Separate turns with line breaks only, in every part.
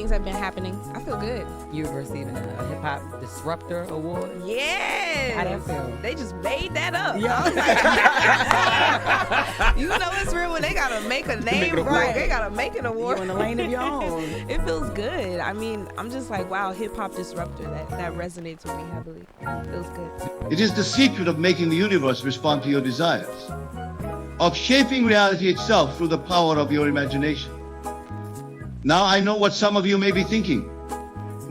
things have been happening. I feel good.
You're receiving a Hip Hop Disruptor Award.
Yes.
How that feel?
They just made that up.
Yeah.
You know it's real when they gotta make a name right. They gotta make an award.
You're in the lane of your own.
It feels good. I mean, I'm just like, wow, Hip Hop Disruptor. That resonates with me heavily. It feels good.
It is the secret of making the universe respond to your desires, of shaping reality itself through the power of your imagination. Now I know what some of you may be thinking.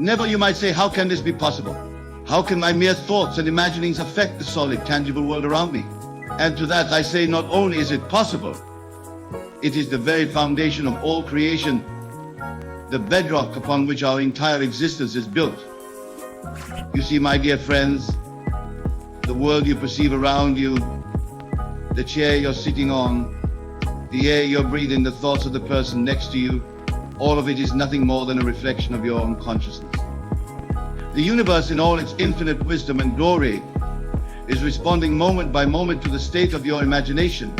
Neville, you might say, how can this be possible? How can my mere thoughts and imaginings affect the solid, tangible world around me? And to that I say, not only is it possible, it is the very foundation of all creation, the bedrock upon which our entire existence is built. You see, my dear friends, the world you perceive around you, the chair you're sitting on, the air you're breathing, the thoughts of the person next to you, all of it is nothing more than a reflection of your own consciousness. The universe in all its infinite wisdom and glory is responding moment by moment to the state of your imagination,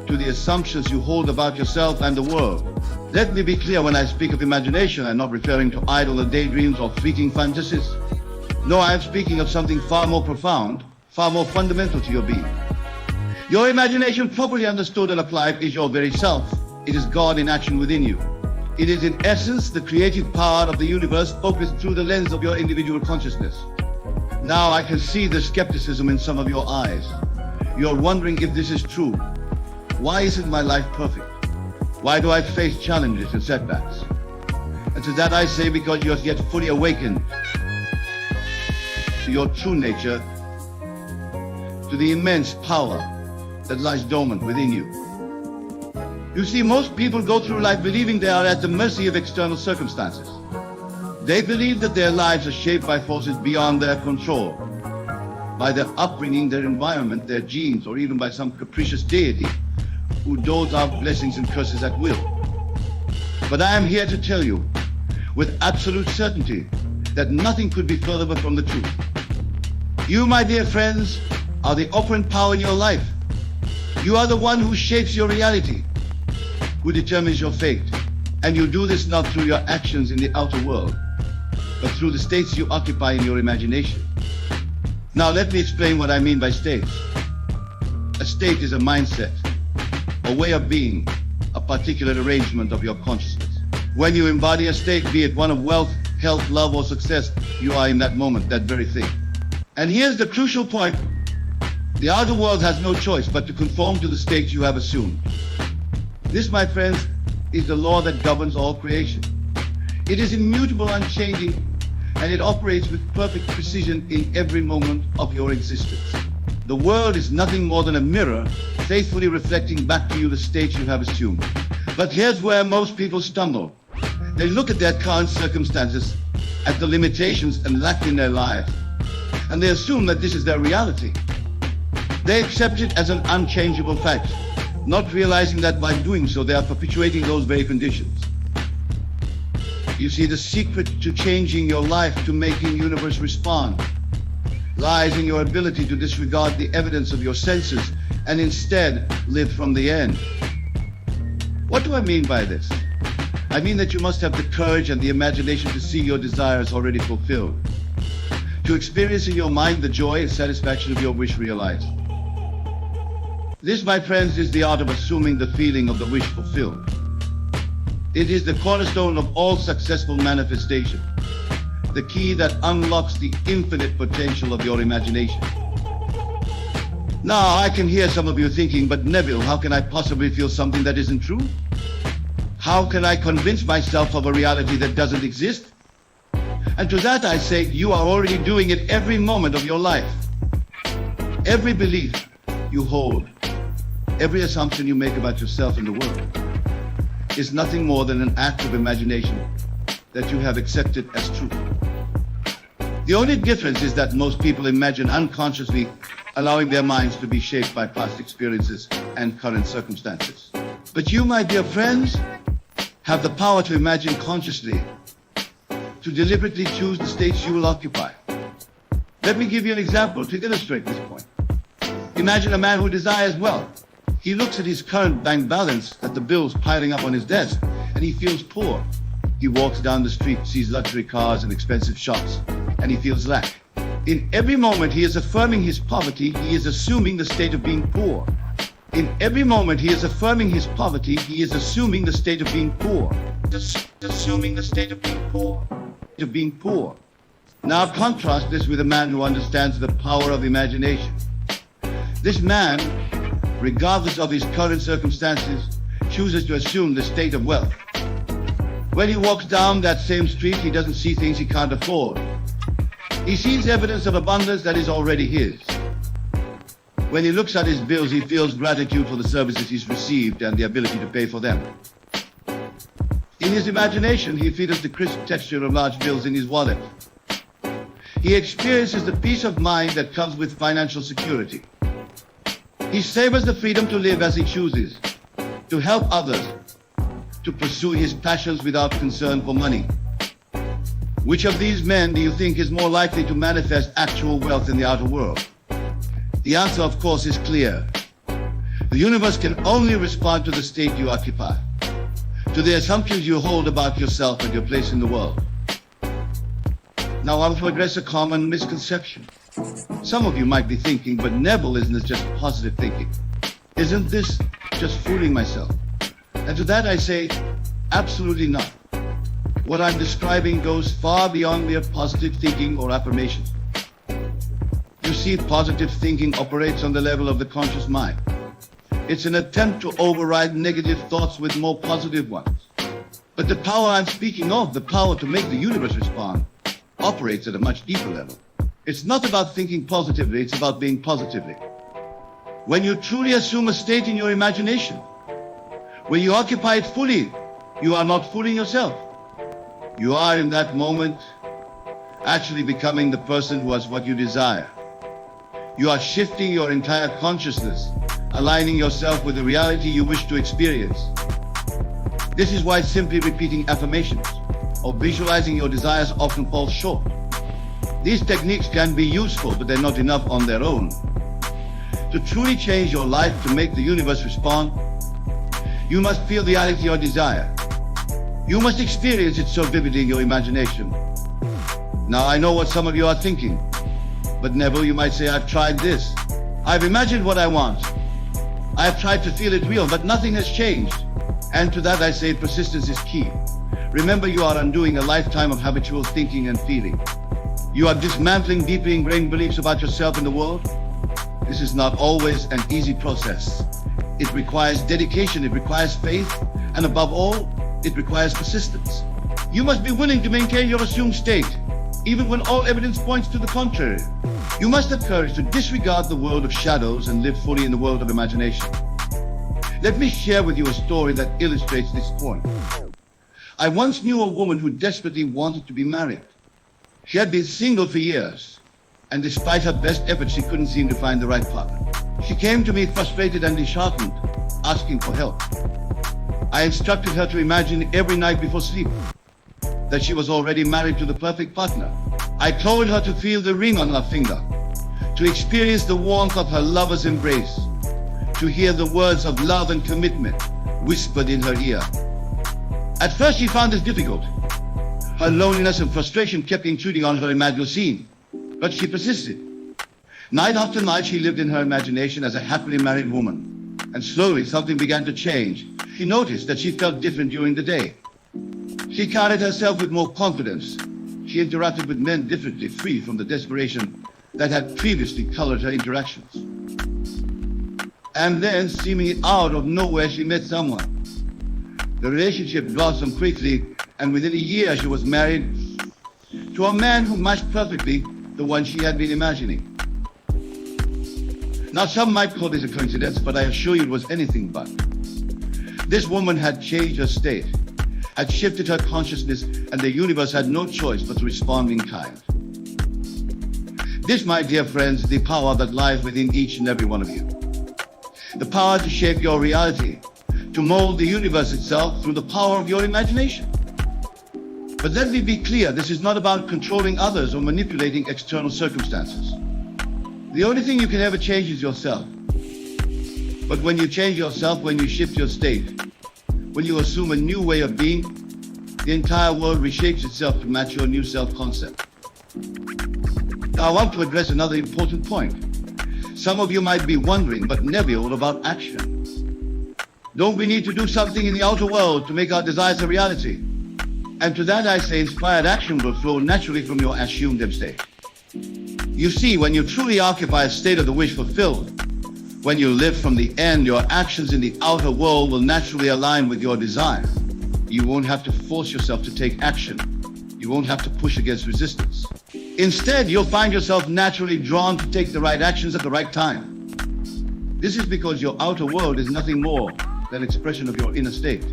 to the assumptions you hold about yourself and the world. Let me be clear, when I speak of imagination, I'm not referring to idle daydreams or fleeting fantasies. No, I am speaking of something far more profound, far more fundamental to your being. Your imagination, properly understood and applied, is your very self. It is God in action within you. It is in essence the creative power of the universe focused through the lens of your individual consciousness. Now I can see the skepticism in some of your eyes. You're wondering if this is true. Why isn't my life perfect? Why do I face challenges and setbacks? And to that I say, because you're yet fully awakened to your true nature, to the immense power that lies dormant within you. You see, most people go through life believing they are at the mercy of external circumstances. They believe that their lives are shaped by forces beyond their control, by their upbringing, their environment, their genes, or even by some capricious deity who doles out blessings and curses at will. But I am here to tell you, with absolute certainty, that nothing could be further from the truth. You, my dear friends, are the operant power in your life. You are the one who shapes your reality, who determines your fate. And you do this not through your actions in the outer world, but through the states you occupy in your imagination. Now let me explain what I mean by states. A state is a mindset, a way of being, a particular arrangement of your consciousness. When you embody a state, be it one of wealth, health, love, or success, you are in that moment that very thing. And here's the crucial point. The outer world has no choice but to conform to the state you have assumed. This, my friends, is the law that governs all creation. It is immutable, unchanging, and it operates with perfect precision in every moment of your existence. The world is nothing more than a mirror, faithfully reflecting back to you the state you have assumed. But here's where most people stumble. They look at their current circumstances, at the limitations and lack in their life, and they assume that this is their reality. They accept it as an unchangeable fact, not realizing that by doing so, they are perpetuating those very conditions. You see, the secret to changing your life, to making the universe respond, lies in your ability to disregard the evidence of your senses and instead live from the end. What do I mean by this? I mean that you must have the courage and the imagination to see your desires already fulfilled, to experience in your mind the joy and satisfaction of your wish realized. This, my friends, is the art of assuming the feeling of the wish fulfilled. It is the cornerstone of all successful manifestation, the key that unlocks the infinite potential of your imagination. Now, I can hear some of you thinking, but Neville, how can I possibly feel something that isn't true? How can I convince myself of a reality that doesn't exist? And to that I say, you are already doing it every moment of your life. Every belief you hold, every assumption you make about yourself and the world is nothing more than an act of imagination that you have accepted as true. The only difference is that most people imagine unconsciously, allowing their minds to be shaped by past experiences and current circumstances. But you, my dear friends, have the power to imagine consciously, to deliberately choose the states you will occupy. Let me give you an example to illustrate this point. Imagine a man who desires wealth. He looks at his current bank balance, at the bills piling up on his desk, and he feels poor. He walks down the street, sees luxury cars and expensive shops, and he feels lack. In every moment he is affirming his poverty, he is assuming the state of being poor. In every moment he is affirming his poverty, he is assuming the state of being poor. Assuming the state of being poor. Of being poor. Now contrast this with a man who understands the power of imagination. This man, regardless of his current circumstances, chooses to assume the state of wealth. When he walks down that same street, he doesn't see things he can't afford. He sees evidence of abundance that is already his. When he looks at his bills, he feels gratitude for the services he's received and the ability to pay for them. In his imagination, he feels the crisp texture of large bills in his wallet. He experiences the peace of mind that comes with financial security. He savors the freedom to live as he chooses, to help others, to pursue his passions without concern for money. Which of these men do you think is more likely to manifest actual wealth in the outer world? The answer, of course, is clear. The universe can only respond to the state you occupy, to the assumptions you hold about yourself and your place in the world. Now I will address a common misconception. Some of you might be thinking, but Neville, isn't this just positive thinking? Isn't this just fooling myself? And to that I say, absolutely not. What I'm describing goes far beyond mere positive thinking or affirmations. You see, positive thinking operates on the level of the conscious mind. It's an attempt to override negative thoughts with more positive ones. But the power I'm speaking of, the power to make the universe respond, operates at a much deeper level. It's not about thinking positively, it's about being positively. When you truly assume a state in your imagination, when you occupy it fully, you are not fooling yourself. You are in that moment actually becoming the person who has what you desire. You are shifting your entire consciousness, aligning yourself with the reality you wish to experience. This is why simply repeating affirmations or visualizing your desires often falls short. These techniques can be useful, but they're not enough on their own. To truly change your life, to make the universe respond, you must feel the reality you desire. You must experience it so vividly in your imagination. Now I know what some of you are thinking, but Neville, you might say, I've tried this. I've imagined what I want. I've tried to feel it real, but nothing has changed. And to that I say persistence is key. Remember, you are undoing a lifetime of habitual thinking and feeling. You are dismantling deeply ingrained beliefs about yourself and the world. This is not always an easy process. It requires dedication, it requires faith, and above all, it requires persistence. You must be willing to maintain your assumed state, even when all evidence points to the contrary. You must have courage to disregard the world of shadows and live fully in the world of imagination. Let me share with you a story that illustrates this point. I once knew a woman who desperately wanted to be married. She had been single for years, and despite her best efforts, she couldn't seem to find the right partner. She came to me frustrated and disheartened, asking for help. I instructed her to imagine every night before sleep that she was already married to the perfect partner. I told her to feel the ring on her finger, to experience the warmth of her lover's embrace, to hear the words of love and commitment whispered in her ear. At first she found this difficult. Her loneliness and frustration kept intruding on her imaginal scene, but she persisted. Night after night she lived in her imagination as a happily married woman, and slowly something began to change. She noticed that she felt different during the day. She carried herself with more confidence. She interacted with men differently, free from the desperation that had previously colored her interactions. And then, seemingly out of nowhere, she met someone. The relationship blossomed quickly, and within a year she was married to a man who matched perfectly the one she had been imagining. Now some might call this a coincidence, but I assure you it was anything but. This woman had changed her state, had shifted her consciousness, and the universe had no choice but to respond in kind. This, my dear friends, is the power that lies within each and every one of you. The power to shape your reality, to mold the universe itself through the power of your imagination. But let me be clear, this is not about controlling others or manipulating external circumstances. The only thing you can ever change is yourself. But when you change yourself, when you shift your state, when you assume a new way of being, the entire world reshapes itself to match your new self-concept. Now I want to address another important point. Some of you might be wondering, but Neville, about action. Don't we need to do something in the outer world to make our desires a reality? And to that I say inspired action will flow naturally from your assumed state. You see, when you truly occupy a state of the wish fulfilled, when you live from the end, your actions in the outer world will naturally align with your desire. You won't have to force yourself to take action. You won't have to push against resistance. Instead, you'll find yourself naturally drawn to take the right actions at the right time. This is because your outer world is nothing more than expression of your inner state.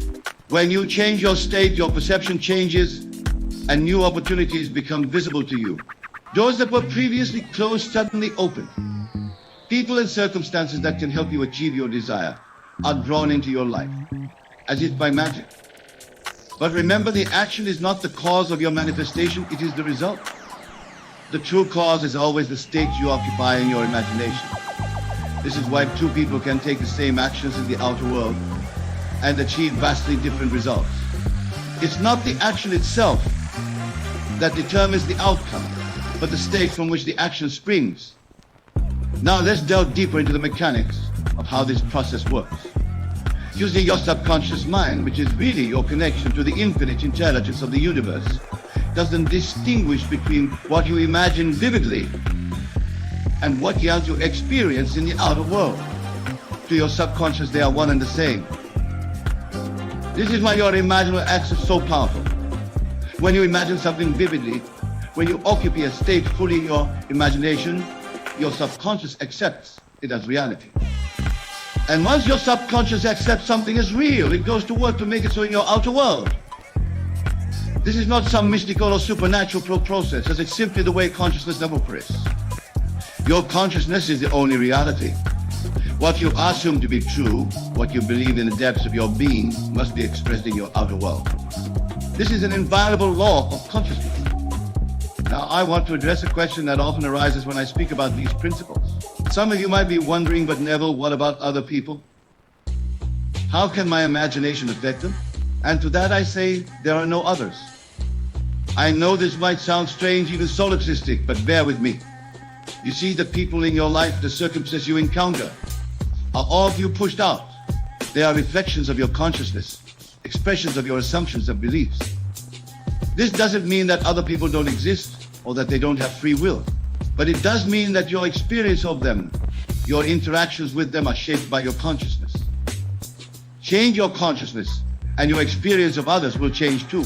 When you change your state, your perception changes and new opportunities become visible to you. Doors that were previously closed suddenly open. People and circumstances that can help you achieve your desire are drawn into your life, as if by magic. But remember, the action is not the cause of your manifestation, it is the result. The true cause is always the state you occupy in your imagination. This is why two people can take the same actions in the outer world and achieve vastly different results. It's not the action itself that determines the outcome, but the state from which the action springs. Now let's delve deeper into the mechanics of how this process works. Using your subconscious mind, which is really your connection to the infinite intelligence of the universe, doesn't distinguish between what you imagine vividly and what you have to experience in the outer world. To your subconscious, they are one and the same. This is why your imaginal acts are so powerful. When you imagine something vividly, when you occupy a state fully in your imagination, your subconscious accepts it as reality. And once your subconscious accepts something as real, it goes to work to make it so in your outer world. This is not some mystical or supernatural process, as it's simply the way consciousness operates. Your consciousness is the only reality. What you assume to be true, what you believe in the depths of your being, must be expressed in your outer world. This is an inviolable law of consciousness. Now, I want to address a question that often arises when I speak about these principles. Some of you might be wondering, but Neville, what about other people? How can my imagination affect them? And to that I say, there are no others. I know this might sound strange, even solipsistic, but bear with me. You see, the people in your life, the circumstances you encounter, are all of you pushed out. They are reflections of your consciousness, expressions of your assumptions and beliefs. This doesn't mean that other people don't exist or that they don't have free will, but it does mean that your experience of them, your interactions with them are shaped by your consciousness. Change your consciousness and your experience of others will change too.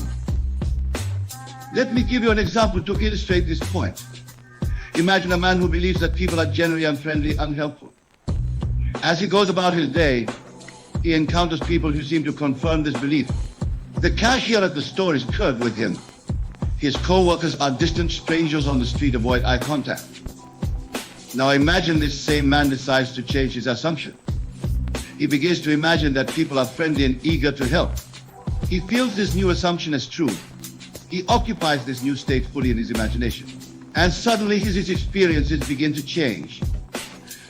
Let me give you an example to illustrate this point. Imagine a man who believes that people are generally unfriendly, unhelpful. As he goes about his day, he encounters people who seem to confirm this belief. The cashier at the store is curt with him. His co-workers are distant strangers on the street, avoid eye contact. Now imagine this same man decides to change his assumption. He begins to imagine that people are friendly and eager to help. He feels this new assumption as true. He occupies this new state fully in his imagination. And suddenly his experiences begin to change.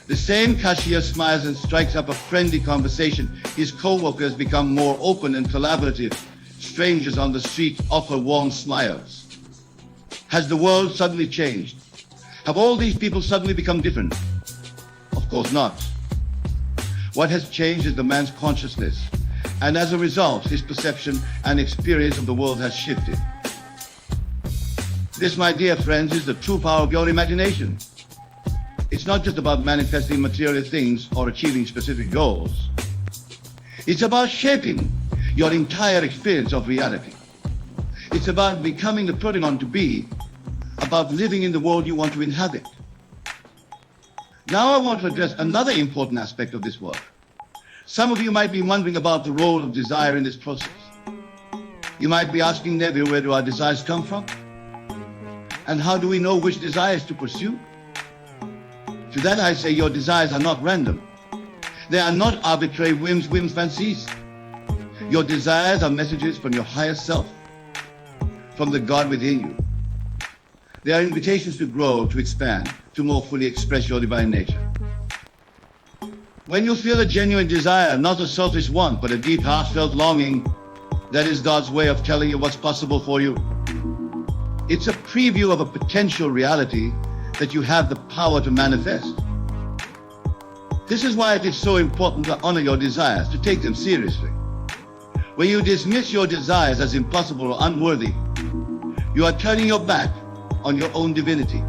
The same cashier smiles and strikes up a friendly conversation. His co-workers become more open and collaborative. Strangers on the street offer warm smiles. Has the world suddenly changed? Have all these people suddenly become different? Of course not. What has changed is the man's consciousness, and as a result, his perception and experience of the world has shifted. This, my dear friends, is the true power of your imagination. It's not just about manifesting material things or achieving specific goals. It's about shaping your entire experience of reality. It's about becoming the protagonist to be, about living in the world you want to inhabit. Now I want to address another important aspect of this work. Some of you might be wondering about the role of desire in this process. You might be asking, Neville, where do our desires come from? And how do we know which desires to pursue? To that I say, your desires are not random. They are not arbitrary whims, fancies. Your desires are messages from your higher self, from the God within you. They are invitations to grow, to expand, to more fully express your divine nature. When you feel a genuine desire, not a selfish want, but a deep, heartfelt longing, That is God's way of telling you what's possible for you. It's a preview of a potential reality that you have the power to manifest. This is why it is so important to honor your desires, to take them seriously. When you dismiss your desires as impossible or unworthy, you are turning your back on your own divinity.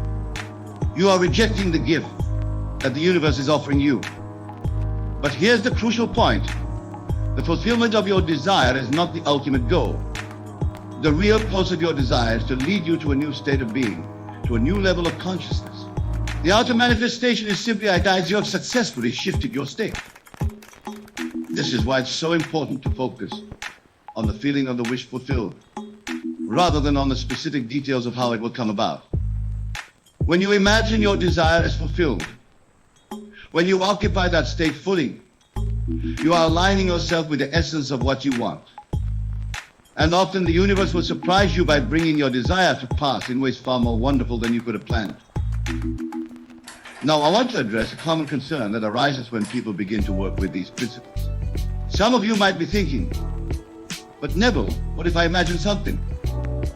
You are rejecting the gift that the universe is offering you. But here's the crucial point. The fulfillment of your desire is not the ultimate goal. The real pulse of your desire is to lead you to a new state of being, to a new level of consciousness. The outer manifestation is simply a guide you have successfully shifted your state. This is why it's so important to focus on the feeling of the wish fulfilled, rather than on the specific details of how it will come about. When you imagine your desire is fulfilled, when you occupy that state fully, you are aligning yourself with the essence of what you want. And often the universe will surprise you by bringing your desire to pass in ways far more wonderful than you could have planned. Now, I want to address a common concern that arises when people begin to work with these principles. Some of you might be thinking, but Neville, what if I imagine something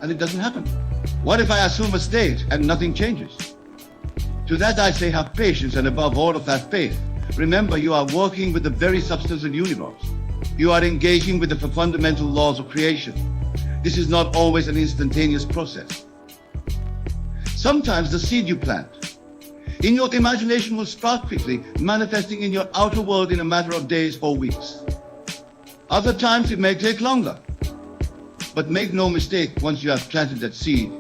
and it doesn't happen? What if I assume a state and nothing changes? To that I say, have patience, and above all of that, faith. Remember, you are working with the very substance of the universe. You are engaging with the fundamental laws of creation. This is not always an instantaneous process. Sometimes the seed you plant in your imagination will sprout quickly, manifesting in your outer world in a matter of days or weeks. Other times it may take longer. But make no mistake, once you have planted that seed,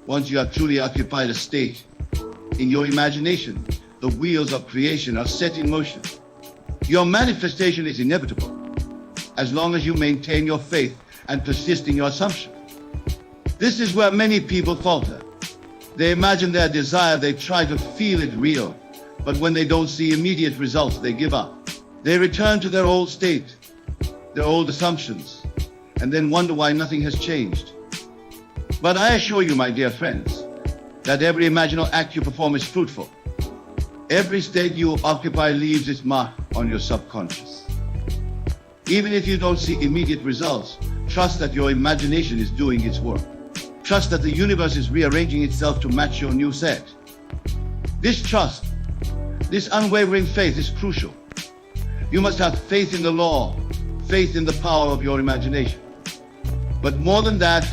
once you have truly occupied a state in your imagination, the wheels of creation are set in motion. Your manifestation is inevitable, as long as you maintain your faith and persist in your assumption. This is where many people falter. They imagine their desire, they try to feel it real, but when they don't see immediate results, they give up. They return to their old state, their old assumptions, and then wonder why nothing has changed. But I assure you, my dear friends, that every imaginal act you perform is fruitful. Every state you occupy leaves its mark on your subconscious. Even if you don't see immediate results, trust that your imagination is doing its work. Trust that the universe is rearranging itself to match your new set. This trust, this unwavering faith is crucial. You must have faith in the law, faith in the power of your imagination. But more than that,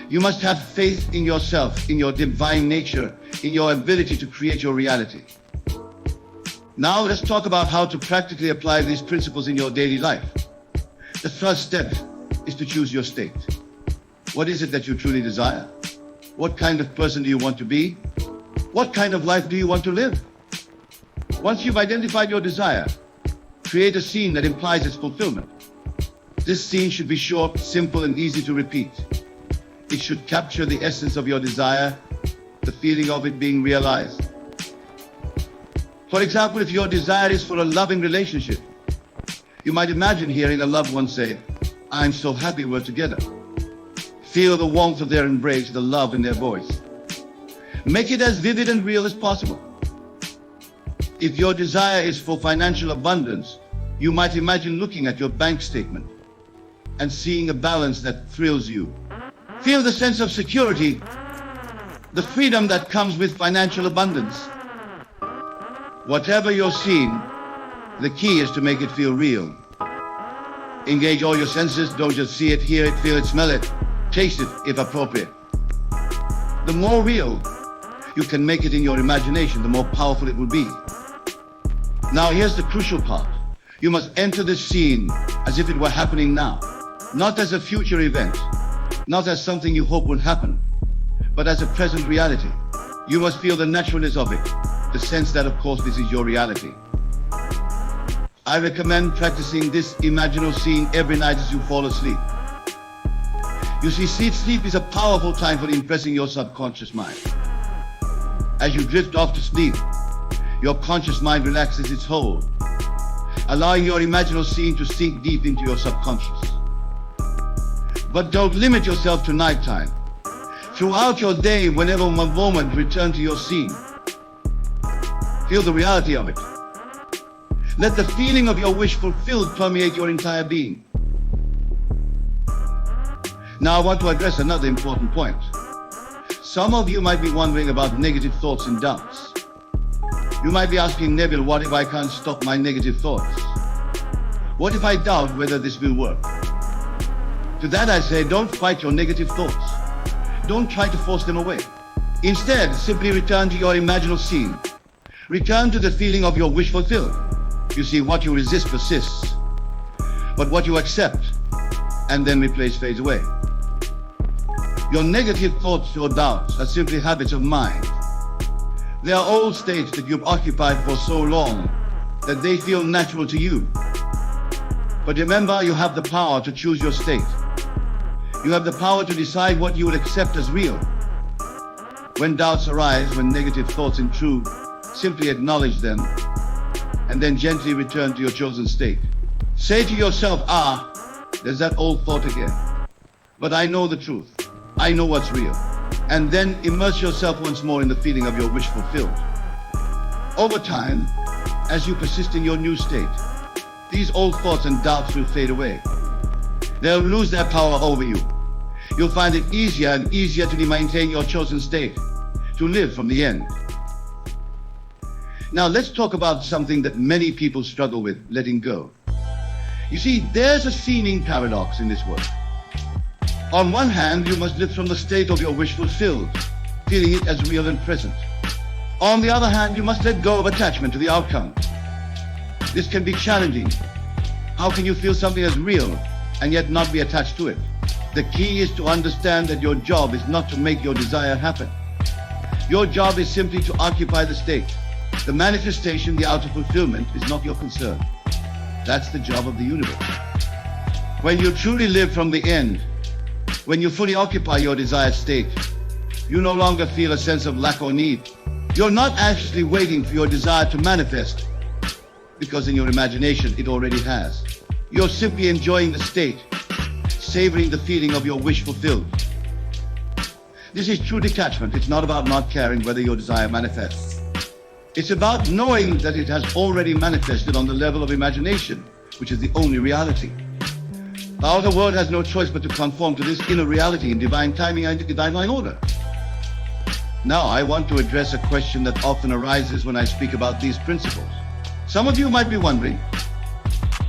you must have faith in yourself, in your divine nature, in your ability to create your reality. Now let's talk about how to practically apply these principles in your daily life. The first step is to choose your state. What is it that you truly desire? What kind of person do you want to be? What kind of life do you want to live? Once you've identified your desire, create a scene that implies its fulfillment. This scene should be short, simple, and easy to repeat. It should capture the essence of your desire, the feeling of it being realized. For example, if your desire is for a loving relationship, you might imagine hearing a loved one say, "I'm so happy we're together." Feel the warmth of their embrace, the love in their voice. Make it as vivid and real as possible. If your desire is for financial abundance, you might imagine looking at your bank statement and seeing a balance that thrills you. Feel the sense of security, the freedom that comes with financial abundance. Whatever you're seeing, the key is to make it feel real. Engage all your senses, don't just see it, hear it, feel it, smell it, taste it if appropriate. The more real you can make it in your imagination, the more powerful it will be. Now here's the crucial part. You must enter this scene as if it were happening now, not as a future event, not as something you hope will happen, but as a present reality. You must feel the naturalness of it, the sense that, of course, this is your reality. I recommend practicing this imaginal scene every night as you fall asleep. You see, sleep is a powerful time for impressing your subconscious mind. As you drift off to sleep, your conscious mind relaxes its hold, allowing your imaginal scene to sink deep into your subconscious. But don't limit yourself to nighttime. Throughout your day, whenever one moment, return to your scene. Feel the reality of it. Let the feeling of your wish fulfilled permeate your entire being. Now I want to address another important point. Some of you might be wondering about negative thoughts and doubts. You might be asking, Neville, what if I can't stop my negative thoughts? What if I doubt whether this will work? To that I say, don't fight your negative thoughts. Don't try to force them away. Instead, simply return to your imaginal scene. Return to the feeling of your wish fulfilled. You see, what you resist persists, but what you accept and then replace fades away. Your negative thoughts or doubts are simply habits of mind. They are old states that you've occupied for so long that they feel natural to you. But remember, you have the power to choose your state. You have the power to decide what you will accept as real. When doubts arise, when negative thoughts intrude, simply acknowledge them and then gently return to your chosen state. Say to yourself, there's that old thought again. But I know the truth. I know what's real. And then immerse yourself once more in the feeling of your wish fulfilled. Over time, as you persist in your new state, these old thoughts and doubts will fade away. They'll lose their power over you. You'll find it easier and easier to maintain your chosen state, to live from the end. Now let's talk about something that many people struggle with, letting go. You see, there's a seeming paradox in this world. On one hand, you must live from the state of your wish fulfilled, feeling it as real and present. On the other hand, you must let go of attachment to the outcome. This can be challenging. How can you feel something as real and yet not be attached to it? The key is to understand that your job is not to make your desire happen. Your job is simply to occupy the state. The manifestation, the outer fulfillment, is not your concern. That's the job of the universe. When you truly live from the end, when you fully occupy your desired state, you no longer feel a sense of lack or need. You're not actually waiting for your desire to manifest, because in your imagination it already has. You're simply enjoying the state, savoring the feeling of your wish fulfilled. This is true detachment. It's not about not caring whether your desire manifests. It's about knowing that it has already manifested on the level of imagination, which is the only reality. The outer world has no choice but to conform to this inner reality in divine timing and divine order. Now, I want to address a question that often arises when I speak about these principles. Some of you might be wondering,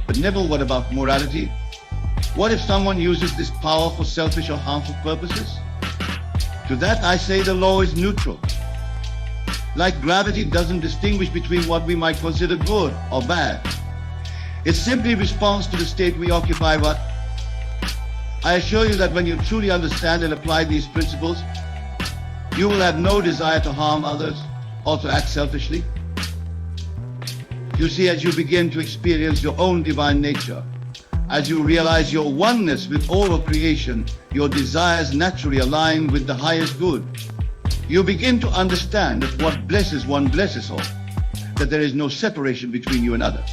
but Neville, what about morality? What if someone uses this power for selfish or harmful purposes? To that I say the law is neutral. Like gravity doesn't distinguish between what we might consider good or bad. It simply responds to the state we occupy. But I assure you that when you truly understand and apply these principles, you will have no desire to harm others or to act selfishly. You see, as you begin to experience your own divine nature, as you realize your oneness with all of creation, your desires naturally align with the highest good. You begin to understand that what blesses one blesses all, that there is no separation between you and others.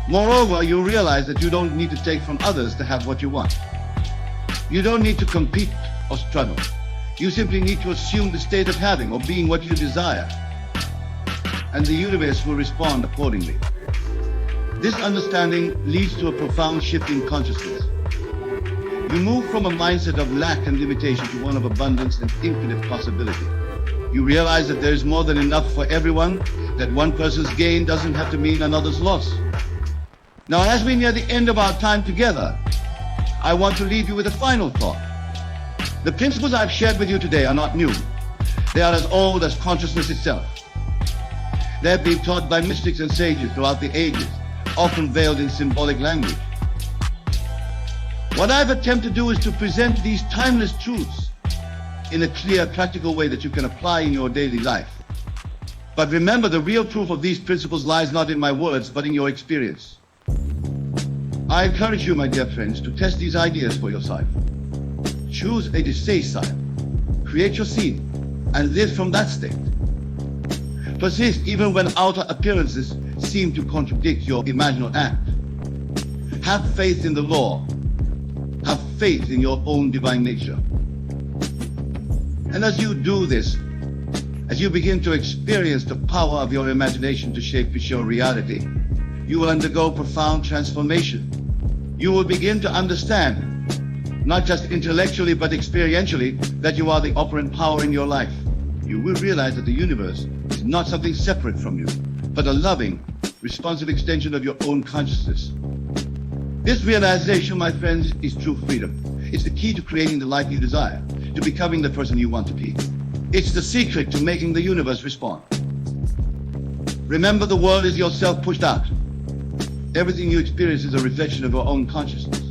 Moreover, you realize that you don't need to take from others to have what you want. You don't need to compete or struggle. You simply need to assume the state of having or being what you desire, and the universe will respond accordingly. This understanding leads to a profound shift in consciousness. You move from a mindset of lack and limitation to one of abundance and infinite possibility. You realize that there is more than enough for everyone, that one person's gain doesn't have to mean another's loss. Now, as we near the end of our time together, I want to leave you with a final thought. The principles I've shared with you today are not new. They are as old as consciousness itself. They have been taught by mystics and sages throughout the ages, often veiled in symbolic language. What I've attempted to do is to present these timeless truths in a clear, practical way that you can apply in your daily life. But remember, the real proof of these principles lies not in my words, but in your experience. I encourage you, my dear friends, to test these ideas for yourself. Choose a Doechii side, create your scene, and live from that state. Persist even when outer appearances seem to contradict your imaginal act. Have faith in the law. Have faith in your own divine nature. And as you do this, as you begin to experience the power of your imagination to shape your reality, you will undergo profound transformation. You will begin to understand not just intellectually but experientially, that you are the operant power in your life. You will realize that the universe is not something separate from you, but a loving, responsive extension of your own consciousness. This realization, my friends, is true freedom. It's the key to creating the life you desire, to becoming the person you want to be. It's the secret to making the universe respond. Remember, the world is yourself pushed out. Everything you experience is a reflection of your own consciousness.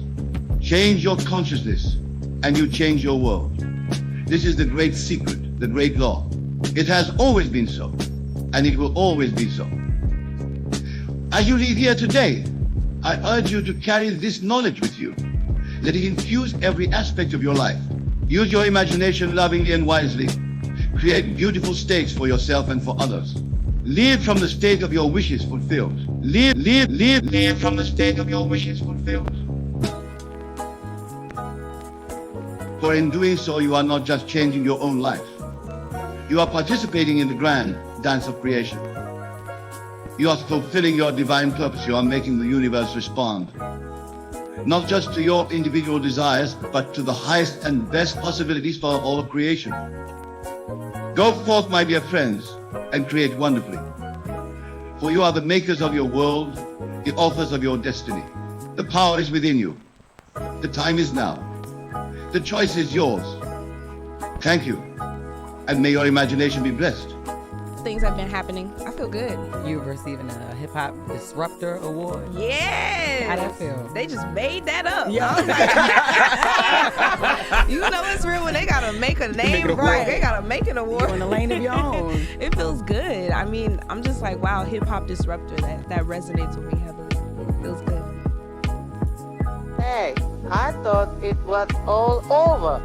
Change your consciousness, and you change your world. This is the great secret, the great law. It has always been so, and it will always be so. As you leave here today, I urge you to carry this knowledge with you. Let it infuse every aspect of your life. Use your imagination lovingly and wisely. Create beautiful states for yourself and for others. Live from the state of your wishes fulfilled. Live from the state of your wishes fulfilled. For in doing so, you are not just changing your own life. You are participating in the grand dance of creation. You are fulfilling your divine purpose. You are making the universe respond. Not just to your individual desires, but to the highest and best possibilities for all of creation. Go forth, my dear friends, and create wonderfully. For you are the makers of your world, the authors of your destiny. The power is within you. The time is now. The choice is yours. Thank you, and may your imagination be blessed.
Things have been happening. I feel good.
You receiving a hip hop disruptor award.
Yes.
How that feel?
They just made that up.
Yeah.
You know it's real when they gotta make a name, right? They gotta make an award.
You're in a lane of your own.
It feels good. I mean, I'm just like, wow, hip hop disruptor. That resonates with me heavily. It feels good.
Hey, I thought it was all over.